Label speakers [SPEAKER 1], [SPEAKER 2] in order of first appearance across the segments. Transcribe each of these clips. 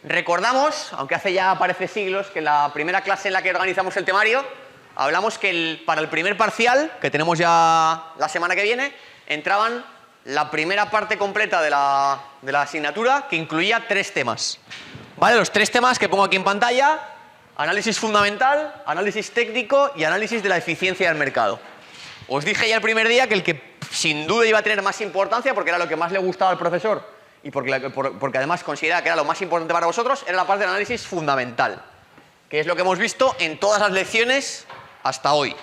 [SPEAKER 1] Recordamos, aunque hace ya parece siglos, que en la primera clase en la que organizamos el temario hablamos que para el primer parcial, que tenemos ya la semana que viene, entraban la primera parte completa de la asignatura, que incluía 3 temas. ¿Vale? Los 3 temas que pongo aquí en pantalla: análisis fundamental, análisis técnico y análisis de la eficiencia del mercado. Os dije ya el primer día que el que sin duda iba a tener más importancia, porque era lo que más le gustaba al profesor y porque además consideraba que era lo más importante para vosotros, era la parte del análisis fundamental, que es lo que hemos visto en todas las lecciones hasta hoy.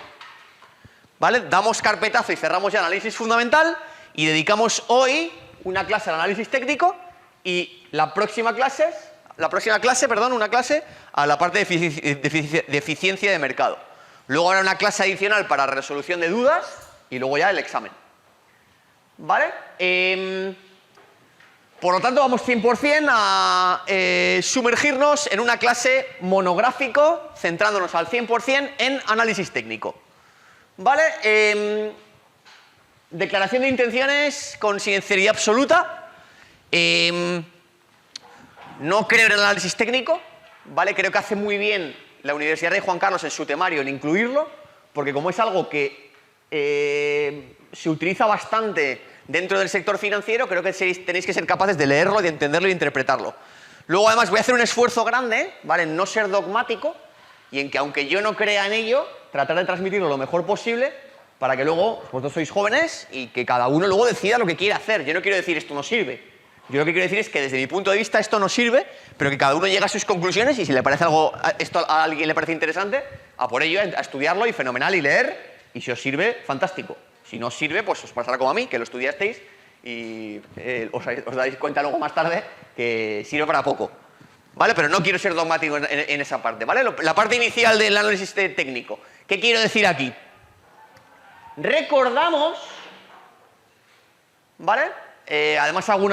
[SPEAKER 1] ¿Vale? Damos carpetazo y cerramos ya el análisis fundamental y dedicamos hoy una clase al análisis técnico y una clase a la parte de eficiencia de mercado. Luego habrá una clase adicional para resolución de dudas y luego ya el examen. ¿Vale? Por lo tanto, vamos 100% a sumergirnos en una clase monográfico, centrándonos al 100% en análisis técnico. ¿Vale? Declaración de intenciones con sinceridad absoluta. No creo en el análisis técnico, ¿vale? Creo que hace muy bien la Universidad Rey Juan Carlos en su temario en incluirlo, porque como es algo que se utiliza bastante dentro del sector financiero, creo que tenéis que ser capaces de leerlo, de entenderlo y de interpretarlo. Luego, además, voy a hacer un esfuerzo grande, ¿vale?, en no ser dogmático y en que, aunque yo no crea en ello, tratar de transmitirlo lo mejor posible para que luego, vosotros sois jóvenes y que cada uno luego decida lo que quiere hacer. Yo no quiero decir esto no sirve. Yo lo que quiero decir es que desde mi punto de vista esto no sirve, pero que cada uno llega a sus conclusiones y si le parece esto a alguien le parece interesante, a por ello, a estudiarlo y fenomenal y leer, y si os sirve, fantástico. Si no os sirve, pues os pasará como a mí, que lo estudiasteis y os dais cuenta luego más tarde que sirve para poco. ¿Vale? Pero no quiero ser dogmático en esa parte, ¿vale? La parte inicial del análisis técnico. ¿Qué quiero decir aquí? Recordamos, ¿vale? Además hago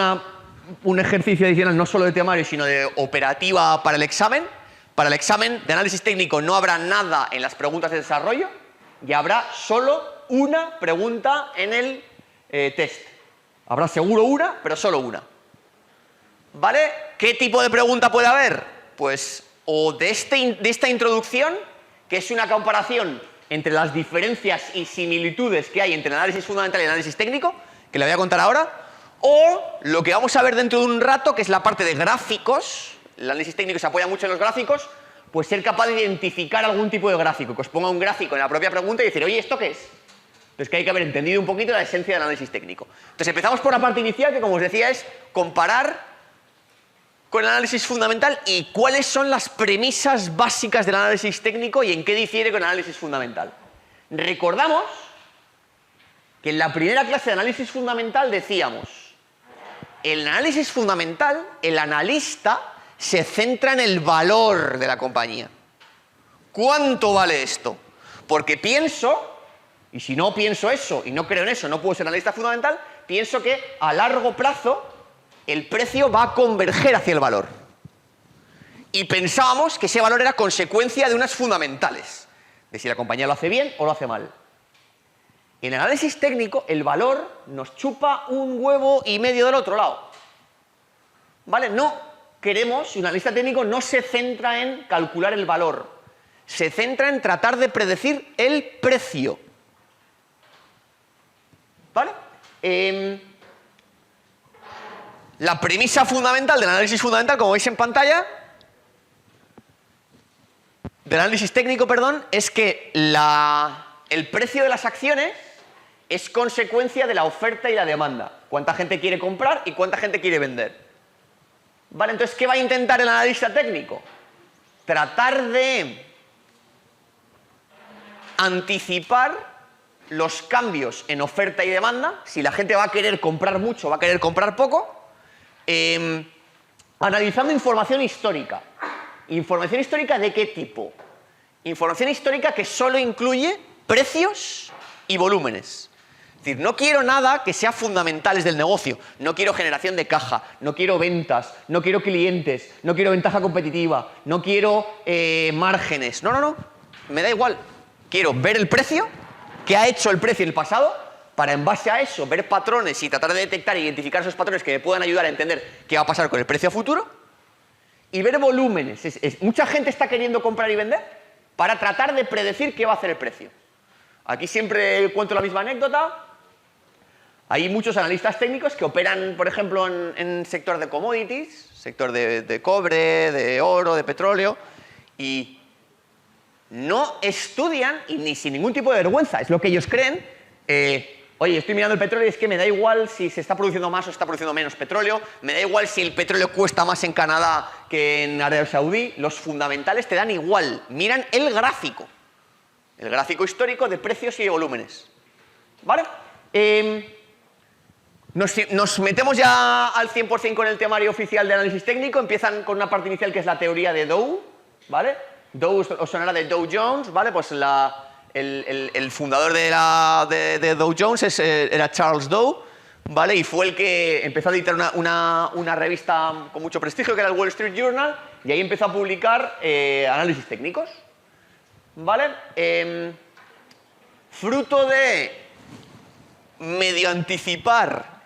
[SPEAKER 1] un ejercicio adicional no solo de temario, sino de operativa para el examen. Para el examen de análisis técnico no habrá nada en las preguntas de desarrollo y habrá solo una pregunta en el test. Habrá seguro una, pero solo una. ¿Vale? ¿Qué tipo de pregunta puede haber? Pues o de esta introducción, que es una comparación entre las diferencias y similitudes que hay entre el análisis fundamental y el análisis técnico, que le voy a contar ahora, o lo que vamos a ver dentro de un rato, que es la parte de gráficos. El análisis técnico se apoya mucho en los gráficos, pues ser capaz de identificar algún tipo de gráfico, que os ponga un gráfico en la propia pregunta y decir, oye, ¿esto qué es? Entonces, que hay que haber entendido un poquito la esencia del análisis técnico. Entonces, empezamos por la parte inicial, que como os decía es comparar con el análisis fundamental y cuáles son las premisas básicas del análisis técnico y en qué difiere con el análisis fundamental. Recordamos que en la primera clase de análisis fundamental decíamos, el análisis fundamental, el analista se centra en el valor de la compañía. ¿Cuánto vale esto? Porque pienso, y si no pienso eso y no creo en eso, no puedo ser analista fundamental, pienso que a largo plazo el precio va a converger hacia el valor. Y pensábamos que ese valor era consecuencia de unas fundamentales, de si la compañía lo hace bien o lo hace mal. En el análisis técnico, el valor nos chupa un huevo y medio del otro lado. ¿Vale? No queremos, un analista técnico no se centra en calcular el valor, se centra en tratar de predecir el precio. ¿Vale? La premisa fundamental del análisis fundamental, como veis en pantalla, del análisis técnico, perdón, es que el precio de las acciones es consecuencia de la oferta y la demanda. Cuánta gente quiere comprar y cuánta gente quiere vender. ¿Vale? Entonces, ¿qué va a intentar el analista técnico? Tratar de anticipar los cambios en oferta y demanda, si la gente va a querer comprar mucho o va a querer comprar poco, analizando información histórica. ¿Información histórica de qué tipo? Información histórica que solo incluye precios y volúmenes. Es decir, no quiero nada que sea fundamentales del negocio. No quiero generación de caja, no quiero ventas, no quiero clientes, no quiero ventaja competitiva, no quiero márgenes. No. Me da igual. Quiero ver el precio, qué ha hecho el precio en el pasado, para en base a eso ver patrones y tratar de detectar e identificar esos patrones que me puedan ayudar a entender qué va a pasar con el precio futuro. y ver volúmenes. Mucha gente está queriendo comprar y vender para tratar de predecir qué va a hacer el precio. Aquí siempre cuento la misma anécdota. Hay muchos analistas técnicos que operan, por ejemplo, en sector de commodities, sector de cobre, de oro, de petróleo, y no estudian, y ni sin ningún tipo de vergüenza, es lo que ellos creen. Oye, estoy mirando el petróleo y es que me da igual si se está produciendo más o se está produciendo menos petróleo, me da igual si el petróleo cuesta más en Canadá que en Arabia Saudí, los fundamentales te dan igual, miran el gráfico histórico de precios y de volúmenes. ¿Vale? Nos metemos ya al 100% con el temario oficial de análisis técnico. Empiezan con una parte inicial que es la teoría de Dow, ¿vale? Dow os sonará de Dow Jones, ¿vale? Pues el fundador de Dow Jones era Charles Dow, ¿vale? Y fue el que empezó a editar una revista con mucho prestigio que era el Wall Street Journal, y ahí empezó a publicar análisis técnicos, ¿vale? Fruto de medio anticipar,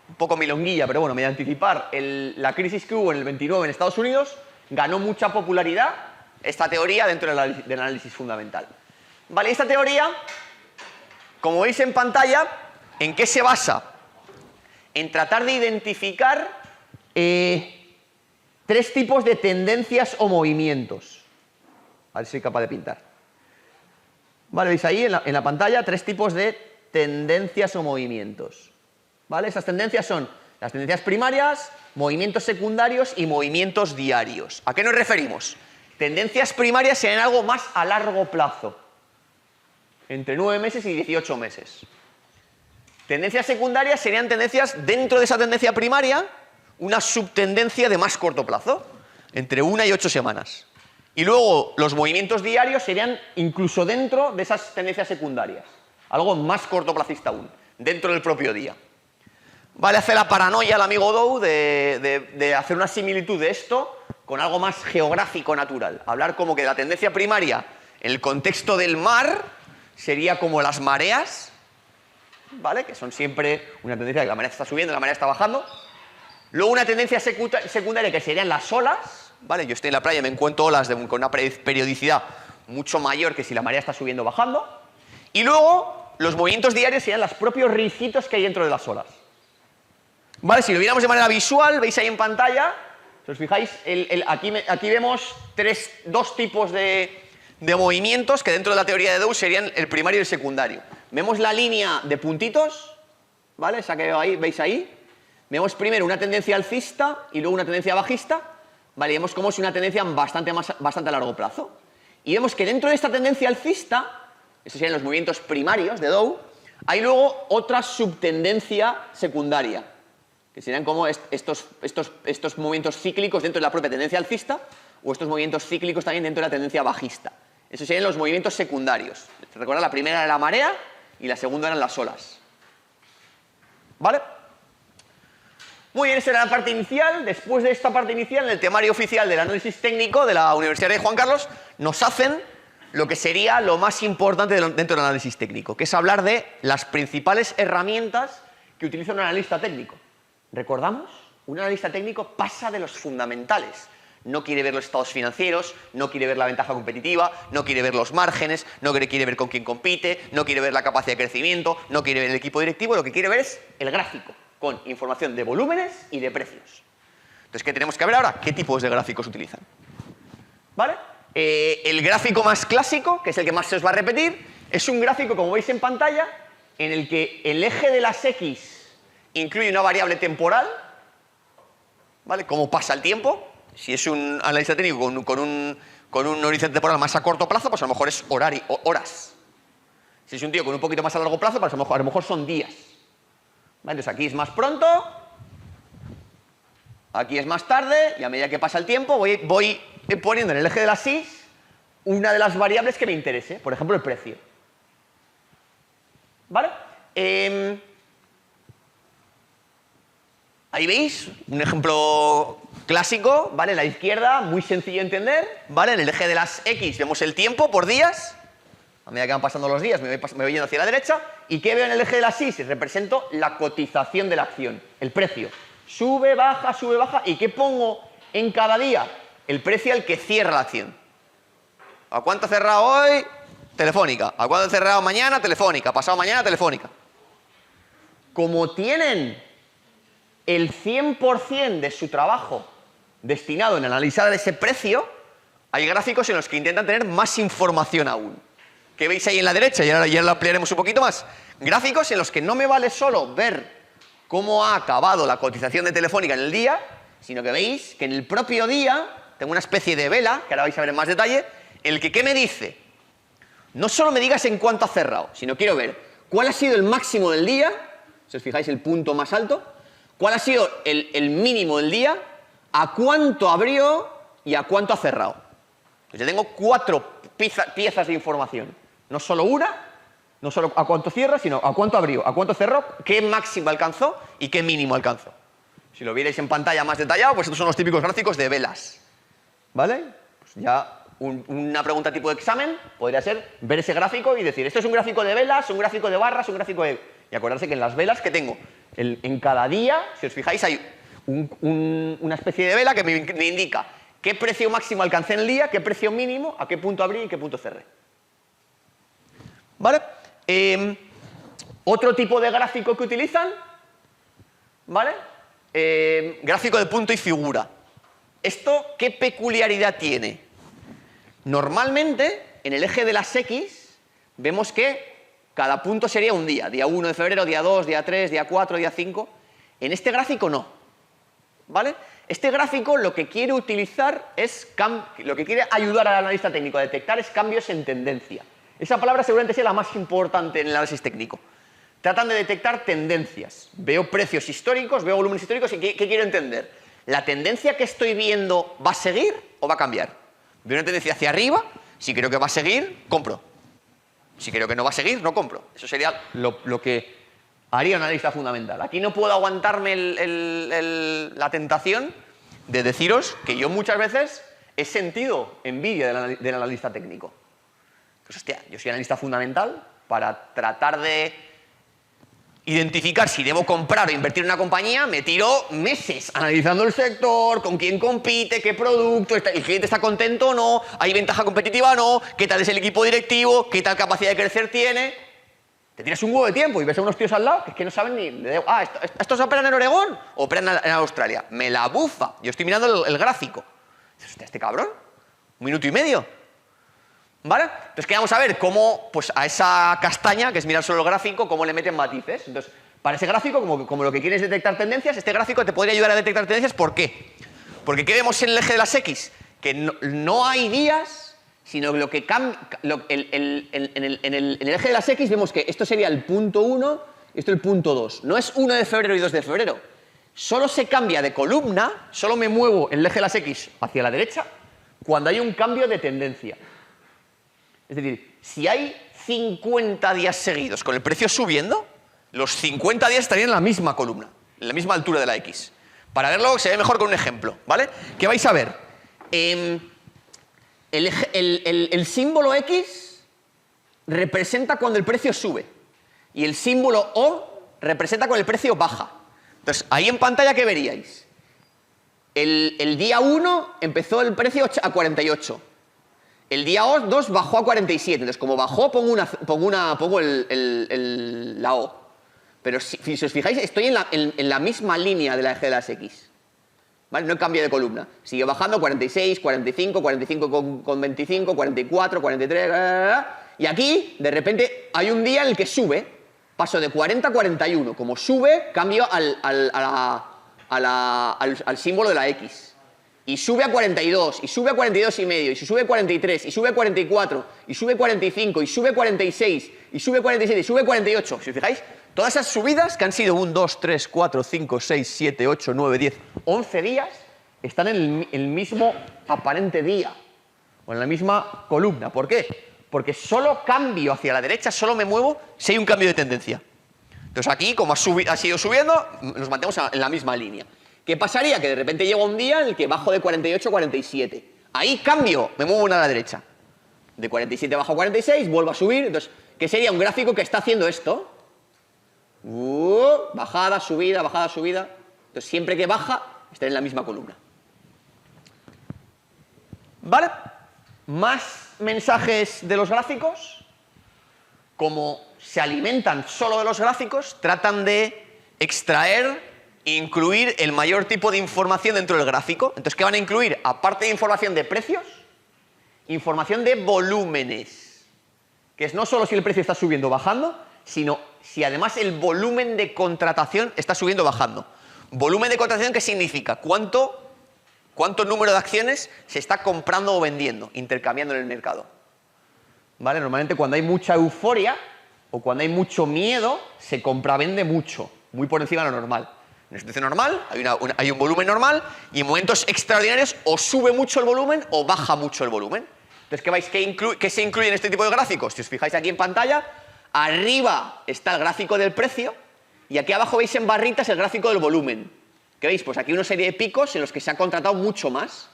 [SPEAKER 1] un poco milonguilla, pero bueno, medio anticipar la crisis que hubo en el 29 en Estados Unidos, ganó mucha popularidad esta teoría dentro del análisis fundamental. Vale, esta teoría, como veis en pantalla, ¿en qué se basa? En tratar de identificar 3 tipos de tendencias o movimientos. A ver si soy capaz de pintar. Vale, veis ahí en la pantalla 3 tipos de tendencias o movimientos. ¿Vale? Esas tendencias son las tendencias primarias, movimientos secundarios y movimientos diarios. ¿A qué nos referimos? Tendencias primarias serían algo más a largo plazo, entre 9 meses y 18 meses. Tendencias secundarias serían tendencias dentro de esa tendencia primaria, una subtendencia de más corto plazo, entre 1 y 8 semanas. Y luego los movimientos diarios serían incluso dentro de esas tendencias secundarias, algo más cortoplacista aún, dentro del propio día. Vale, hace la paranoia el amigo Dow de hacer una similitud de esto con algo más geográfico natural. Hablar como que la tendencia primaria, en el contexto del mar, sería como las mareas, ¿vale? Que son siempre una tendencia que la marea está subiendo, la marea está bajando. Luego una tendencia secundaria que serían las olas, ¿vale? Yo estoy en la playa y me encuentro olas con una periodicidad mucho mayor que si la marea está subiendo o bajando. Y luego los movimientos diarios serían los propios ricitos que hay dentro de las olas. Vale, si lo viéramos de manera visual, veis ahí en pantalla, si os fijáis, aquí vemos 2 tipos de movimientos que dentro de la teoría de Dow serían el primario y el secundario. Vemos la línea de puntitos, ¿vale? Esa que veis ahí. Vemos primero una tendencia alcista y luego una tendencia bajista, ¿vale? Y vemos cómo es una tendencia bastante a largo plazo. Y vemos que dentro de esta tendencia alcista, esos serían los movimientos primarios de Dow, hay luego otra subtendencia secundaria, que serían como estos movimientos cíclicos dentro de la propia tendencia alcista o estos movimientos cíclicos también dentro de la tendencia bajista. Esos serían los movimientos secundarios. Recuerda, la primera era la marea y la segunda eran las olas. ¿Vale? Muy bien, esa era la parte inicial. Después de esta parte inicial, en el temario oficial del análisis técnico de la Universidad de Juan Carlos, nos hacen lo que sería lo más importante dentro del análisis técnico, que es hablar de las principales herramientas que utiliza un analista técnico. ¿Recordamos? Un analista técnico pasa de los fundamentales. No quiere ver los estados financieros, no quiere ver la ventaja competitiva, no quiere ver los márgenes, no quiere ver con quién compite, no quiere ver la capacidad de crecimiento, no quiere ver el equipo directivo, lo que quiere ver es el gráfico, con información de volúmenes y de precios. Entonces, ¿qué tenemos que ver ahora? ¿Qué tipos de gráficos utilizan? ¿Vale? El gráfico más clásico, que es el que más se os va a repetir, es un gráfico, como veis en pantalla, en el que el eje de las X incluye una variable temporal, ¿vale? Cómo pasa el tiempo. Si es un analista técnico con un horizonte temporal más a corto plazo, pues a lo mejor es horas. Si es un tío con un poquito más a largo plazo, pues a lo mejor son días. ¿Vale? Entonces aquí es más pronto, aquí es más tarde, y a medida que pasa el tiempo voy poniendo en el eje de las Y una de las variables que me interese, por ejemplo el precio. ¿Vale? Ahí veis un ejemplo clásico, ¿vale? En la izquierda, muy sencillo de entender, ¿vale? En el eje de las X vemos el tiempo por días. A medida que van pasando los días me voy yendo hacia la derecha. ¿Y qué veo en el eje de las Y? Represento la cotización de la acción, el precio. Sube, baja, y ¿qué pongo en cada día? el precio al que cierra la acción. ¿A cuánto ha cerrado hoy? Telefónica. ¿A cuánto ha cerrado mañana? Telefónica. ¿Pasado mañana? Telefónica. Como tienen el 100% de su trabajo destinado en analizar ese precio, hay gráficos en los que intentan tener más información aún. ¿Qué veis ahí en la derecha? Y ahora ya lo ampliaremos un poquito más. Gráficos en los que no me vale solo ver cómo ha acabado la cotización de Telefónica en el día, sino que veis que en el propio día tengo una especie de vela, que ahora vais a ver en más detalle, en el que ¿qué me dice? No solo me digas en cuánto ha cerrado, sino quiero ver cuál ha sido el máximo del día, si os fijáis el punto más alto, cuál ha sido el mínimo del día, a cuánto abrió y a cuánto ha cerrado. Entonces ya tengo 4 piezas de información. No solo una, no solo a cuánto cierra, sino a cuánto abrió, a cuánto cerró, qué máximo alcanzó y qué mínimo alcanzó. Si lo vierais en pantalla más detallado, pues estos son los típicos gráficos de velas. ¿Vale? Pues ya una pregunta tipo de examen podría ser ver ese gráfico y decir, ¿esto es un gráfico de velas, un gráfico de barras, un gráfico de...? Y acordarse que en las velas que tengo, en cada día, si os fijáis, hay una especie de vela que me indica qué precio máximo alcancé en el día, qué precio mínimo, a qué punto abrí y qué punto cerré. ¿Vale? Otro tipo de gráfico que utilizan, ¿vale? Gráfico de punto y figura. ¿Esto qué peculiaridad tiene? Normalmente, en el eje de las X, vemos que cada punto sería un día. Día 1 de febrero, día 2, día 3, día 4, día 5. En este gráfico no. ¿Vale? Este gráfico lo que quiere utilizar es, lo que quiere ayudar al analista técnico a detectar es cambios en tendencia. Esa palabra seguramente sea la más importante en el análisis técnico. Tratan de detectar tendencias. Veo precios históricos, veo volúmenes históricos y ¿qué quiero entender? ¿La tendencia que estoy viendo va a seguir o va a cambiar? Veo una tendencia hacia arriba, si creo que va a seguir, compro. Si creo que no va a seguir, no compro. Eso sería lo que haría un analista fundamental. Aquí no puedo aguantarme la tentación de deciros que yo muchas veces he sentido envidia del analista técnico. Pues hostia, yo soy analista fundamental para tratar de identificar si debo comprar o invertir en una compañía, me tiro meses analizando el sector, con quién compite, qué producto, el cliente está contento o no, hay ventaja competitiva o no, qué tal es el equipo directivo, qué tal capacidad de crecer tiene. Te tiras un huevo de tiempo y ves a unos tíos al lado que es que no saben ni... ¿Estos operan en Oregón o operan en Australia? Me la bufa. Yo estoy mirando el gráfico. Dices, hostia, ¿este cabrón? ¿1 minuto y medio? ¿Vale? Entonces, ¿qué vamos a ver? Cómo, pues a esa castaña, que es mirar solo el gráfico, cómo le meten matices. Entonces, para ese gráfico, como lo que quieres es detectar tendencias, este gráfico te podría ayudar a detectar tendencias. ¿Por qué? Porque ¿qué vemos en el eje de las X? Que no hay días, sino lo que cambia... En el eje de las X vemos que esto sería el punto 1 y esto el punto 2. No es 1 de febrero y 2 de febrero. Solo se cambia de columna, solo me muevo en el eje de las X hacia la derecha cuando hay un cambio de tendencia. Es decir, si hay 50 días seguidos con el precio subiendo, los 50 días estarían en la misma columna, en la misma altura de la X. Para verlo se ve mejor con un ejemplo, ¿vale? ¿Qué vais a ver? El símbolo X representa cuando el precio sube y el símbolo O representa cuando el precio baja. Entonces, ahí en pantalla, ¿qué veríais? El día 1 empezó el precio a 48. El día 2 bajó a 47, entonces como bajó pongo la O. Pero si os fijáis, estoy en la misma línea de la eje de las X. ¿Vale? No cambia de columna. Sigue bajando 46, 45, 45 con 25, 44, 43... Y aquí, de repente, hay un día en el que sube. Paso de 40 a 41. Como sube, cambio al símbolo de la X. Y sube a 42, y sube a 42 y medio, y sube a 43, y sube a 44, y sube a 45, y sube a 46, y sube a 47, y sube a 48. Si os fijáis, todas esas subidas que han sido 1, 2, 3, 4, 5, 6, 7, 8, 9, 10, 11 días, están en el mismo aparente día, o en la misma columna. ¿Por qué? Porque solo cambio hacia la derecha, solo me muevo si hay un cambio de tendencia. Entonces aquí, como ha sido subiendo, nos mantenemos en la misma línea. ¿Qué pasaría? Que de repente llega un día en el que bajo de 48 a 47. Ahí cambio, me muevo a la derecha. De 47 bajo a 46, vuelvo a subir. Entonces, ¿qué sería? Un gráfico que está haciendo esto. Bajada, subida, bajada, subida. Entonces, siempre que baja, está en la misma columna. ¿Vale? Más mensajes de los gráficos. Como se alimentan solo de los gráficos, tratan de extraer e incluir el mayor tipo de información dentro del gráfico. Entonces, ¿qué van a incluir? Aparte de información de precios, información de volúmenes. Que es no solo si el precio está subiendo o bajando, sino si además el volumen de contratación está subiendo o bajando. ¿Volumen de contratación qué significa? ¿Cuánto número de acciones se está comprando o vendiendo, intercambiando en el mercado? ¿Vale? Normalmente cuando hay mucha euforia o cuando hay mucho miedo, se compra-vende mucho, muy por encima de lo normal. En una situación normal hay un volumen normal y en momentos extraordinarios o sube mucho el volumen o baja mucho el volumen. Entonces, ¿qué se incluye en este tipo de gráficos? Si os fijáis aquí en pantalla, arriba está el gráfico del precio y aquí abajo veis en barritas el gráfico del volumen. ¿Qué veis? Pues aquí una serie de picos en los que se ha contratado mucho más.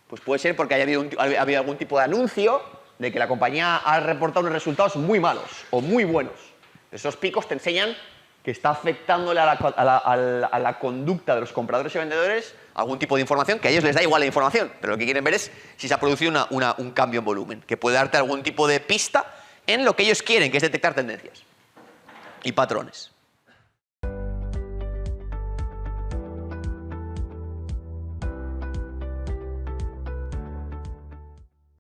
[SPEAKER 1] Pues puede ser porque haya habido algún tipo de anuncio de que la compañía ha reportado unos resultados muy malos o muy buenos. Esos picos te enseñan que está afectándole a la conducta de los compradores y vendedores algún tipo de información, que a ellos les da igual la información, pero lo que quieren ver es si se ha producido un cambio en volumen, que puede darte algún tipo de pista en lo que ellos quieren, que es detectar tendencias y patrones.